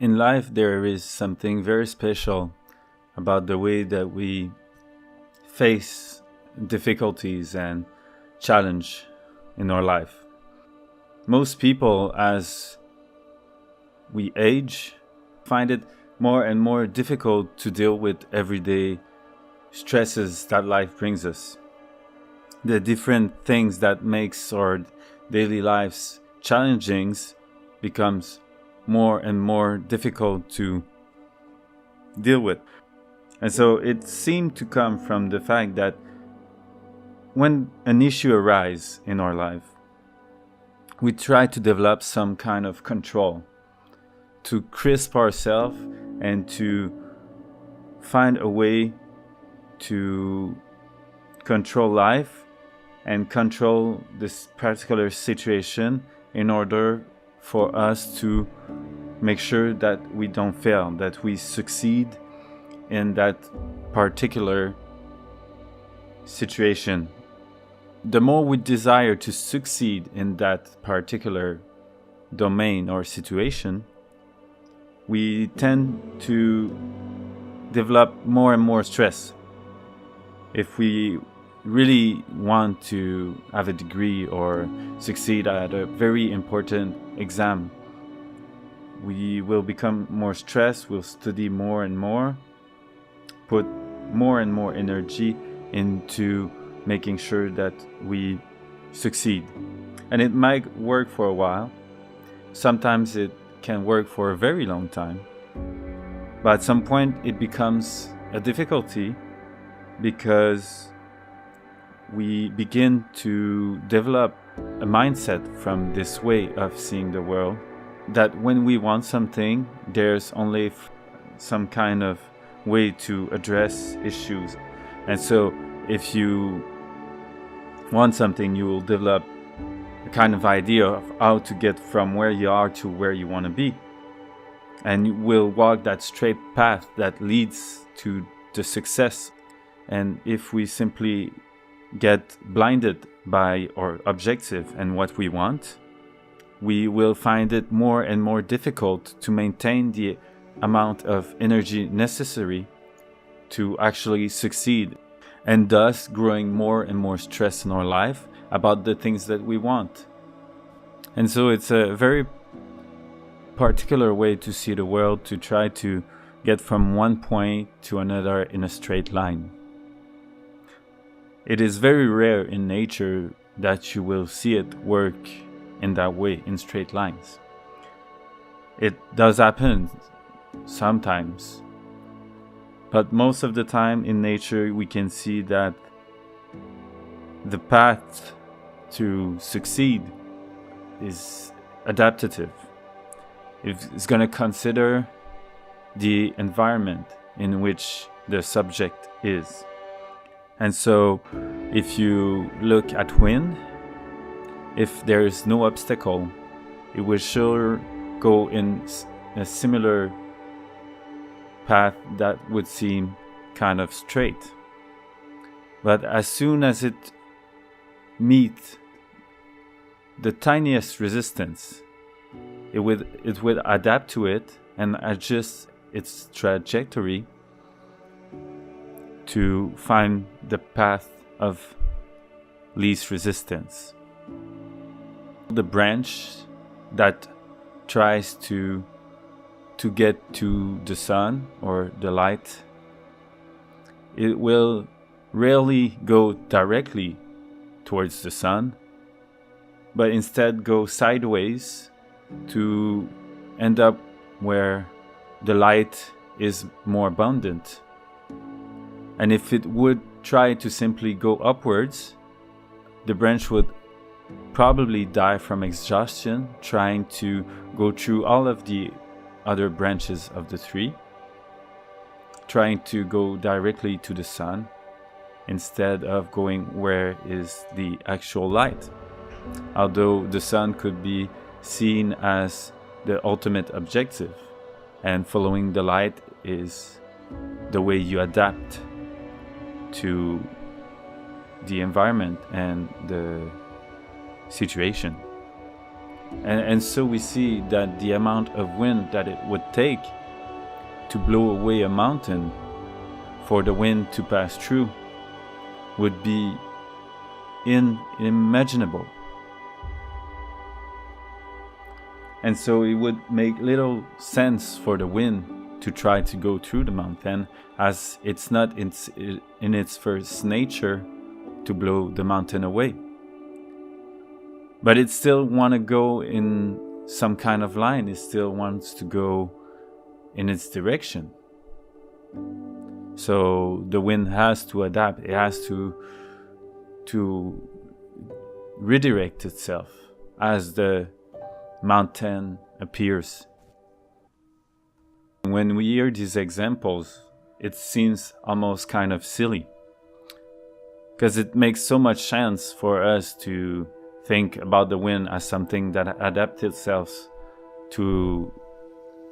In life, there is something very special about the way that we face difficulties and challenge in our life. Most people, as we age, find it more and more difficult to deal with everyday stresses that life brings us. The different things that makes our daily lives challenging becomes more and more difficult to deal with. And so it seemed to come from the fact that when an issue arises in our life, we try to develop some kind of control, to crisp ourselves and to find a way to control life and control this particular situation in order for us to make sure that we don't fail, that we succeed in that particular situation. The more we desire to succeed in that particular domain or situation, we tend to develop more and more stress. If we really want to have a degree or succeed at a very important exam, we will become more stressed, we'll study more and more, put more and more energy into making sure that we succeed. And it might work for a while. Sometimes it can work for a very long time. But at some point it becomes a difficulty because we begin to develop a mindset from this way of seeing the world that when we want something, there's only some kind of way to address issues. And so if you want something, you will develop a kind of idea of how to get from where you are to where you want to be. And you will walk that straight path that leads to the success. And if we simply get blinded by our objective and what we want, we will find it more and more difficult to maintain the amount of energy necessary to actually succeed, and thus growing more and more stress in our life about the things that we want. And so it's a very particular way to see the world, to try to get from one point to another in a straight line. It is very rare in nature that you will see it work in that way, in straight lines. It does happen sometimes, but most of the time in nature we can see that the path to succeed is adaptive. It's going to consider the environment in which the subject is. And so if you look at wind, if there is no obstacle, it will sure go in a similar path that would seem kind of straight. But as soon as it meets the tiniest resistance, it would adapt to it and adjust its trajectory to find the path of least resistance. The branch that tries to get to the sun or the light, it will rarely go directly towards the sun, but instead go sideways to end up where the light is more abundant. And if it would try to simply go upwards, the branch would probably die from exhaustion trying to go through all of the other branches of the tree, trying to go directly to the sun instead of going where is the actual light. Although the sun could be seen as the ultimate objective, and following the light is the way you adapt to the environment and the situation. And so we see that the amount of wind that it would take to blow away a mountain for the wind to pass through would be unimaginable. And so it would make little sense for the wind to try to go through the mountain, as it's not in its first nature to blow the mountain away. But it still want to go in some kind of line. It still wants to go in its direction. So the wind has to adapt. It has to redirect itself as the mountain appears. When we hear these examples, it seems almost kind of silly, because it makes so much sense for us to think about the wind as something that adapts itself to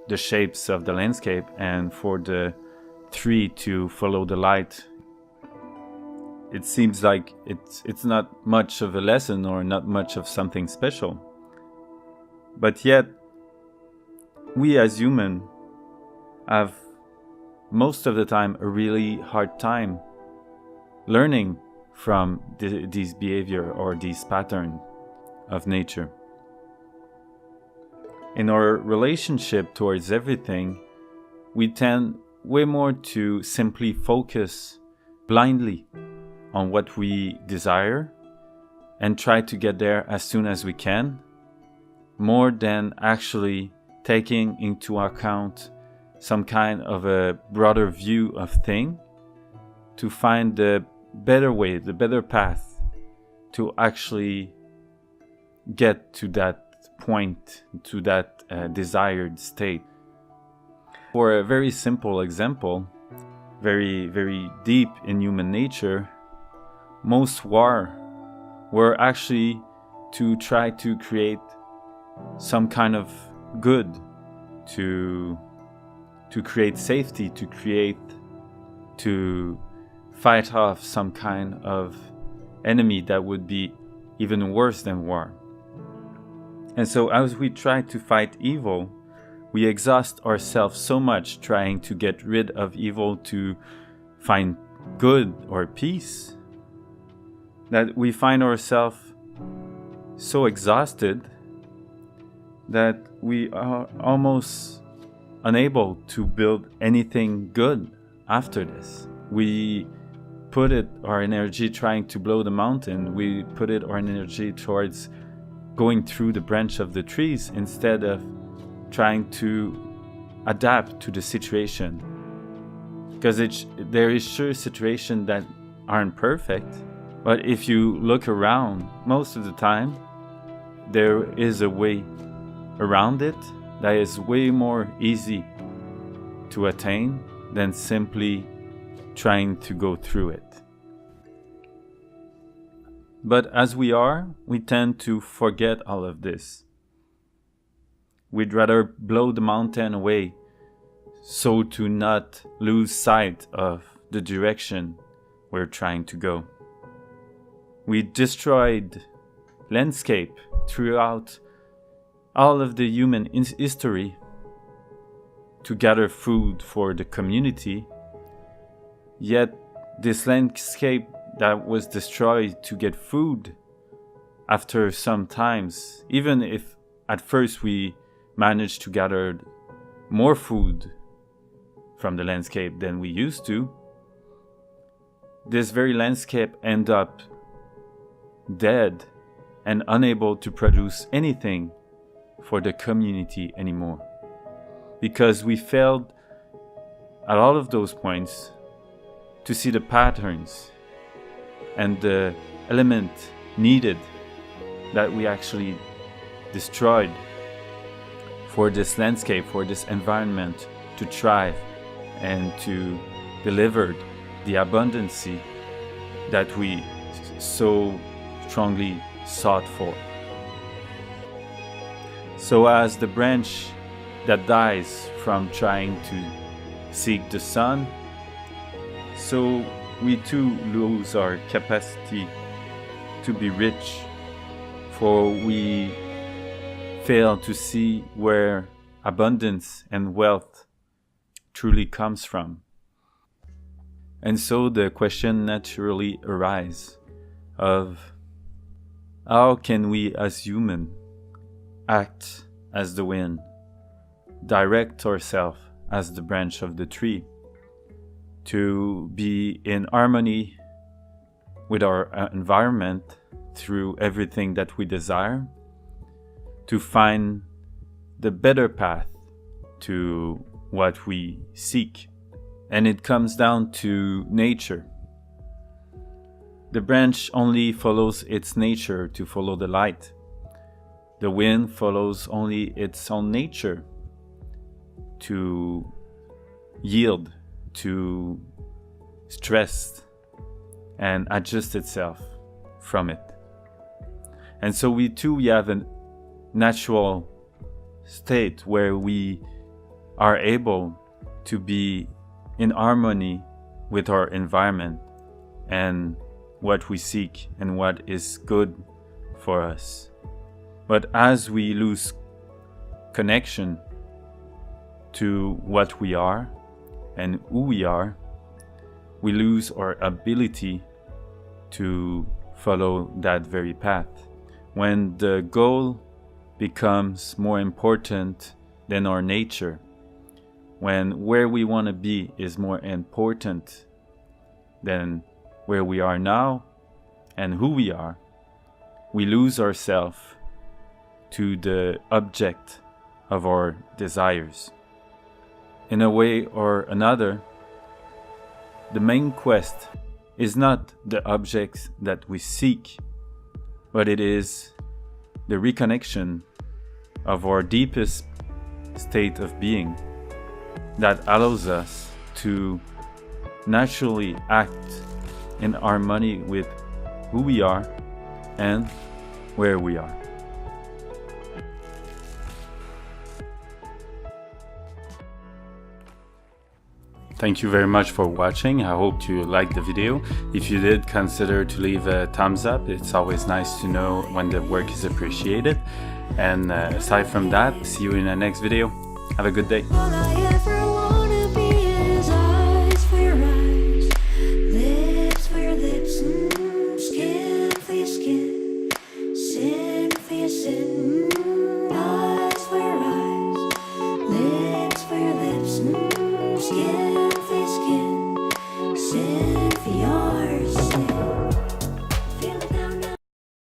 the shapes of the landscape, and for the tree to follow the light. It seems like it's not much of a lesson or not much of something special. But yet, we as humans have most of the time a really hard time learning from these behavior or these patterns of nature. In our relationship towards everything, we tend way more to simply focus blindly on what we desire and try to get there as soon as we can, more than actually taking into account some kind of a broader view of thing to find the better way, the better path to actually get to that point, to that desired state. For a very simple example, very, very deep in human nature, most war were actually to try to create some kind of good, to create safety, to fight off some kind of enemy that would be even worse than war. And so as we try to fight evil, we exhaust ourselves so much trying to get rid of evil to find good or peace, that we find ourselves so exhausted that we are almost unable to build anything good after this. We put our energy trying to blow the mountain. We put our energy towards going through the branch of the trees instead of trying to adapt to the situation. Because there is sure situations that aren't perfect, but if you look around, most of the time, there is a way around it that is way more easy to attain than simply trying to go through it. But as we tend to forget all of this. We'd rather blow the mountain away so to not lose sight of the direction we're trying to go. We destroyed landscape throughout all of the human history to gather food for the community, yet this landscape that was destroyed to get food, after some times, even if at first we managed to gather more food from the landscape than we used to, this very landscape ended up dead and unable to produce anything for the community anymore. Because we failed at all of those points to see the patterns and the element needed that we actually destroyed for this landscape, for this environment to thrive and to deliver the abundancy that we so strongly sought for. So as the branch that dies from trying to seek the sun, so we too lose our capacity to be rich, for we fail to see where abundance and wealth truly comes from. And so the question naturally arises of how can we as humans act as the wind, direct ourselves as the branch of the tree, to be in harmony with our environment through everything that we desire, to find the better path to what we seek. And it comes down to nature. The branch only follows its nature to follow the light. The wind follows only its own nature to yield, to stress, and adjust itself from it. And so we have a natural state where we are able to be in harmony with our environment and what we seek and what is good for us. But as we lose connection to what we are and who we are, we lose our ability to follow that very path. When the goal becomes more important than our nature, when where we want to be is more important than where we are now and who we are, we lose ourselves to the object of our desires. In a way or another, the main quest is not the objects that we seek, but it is the reconnection of our deepest state of being that allows us to naturally act in harmony with who we are and where we are. Thank you very much for watching. I hope you liked the video. If you did, consider to leave a thumbs up. It's always nice to know when the work is appreciated. And aside from that, see you in the next video. Have a good day.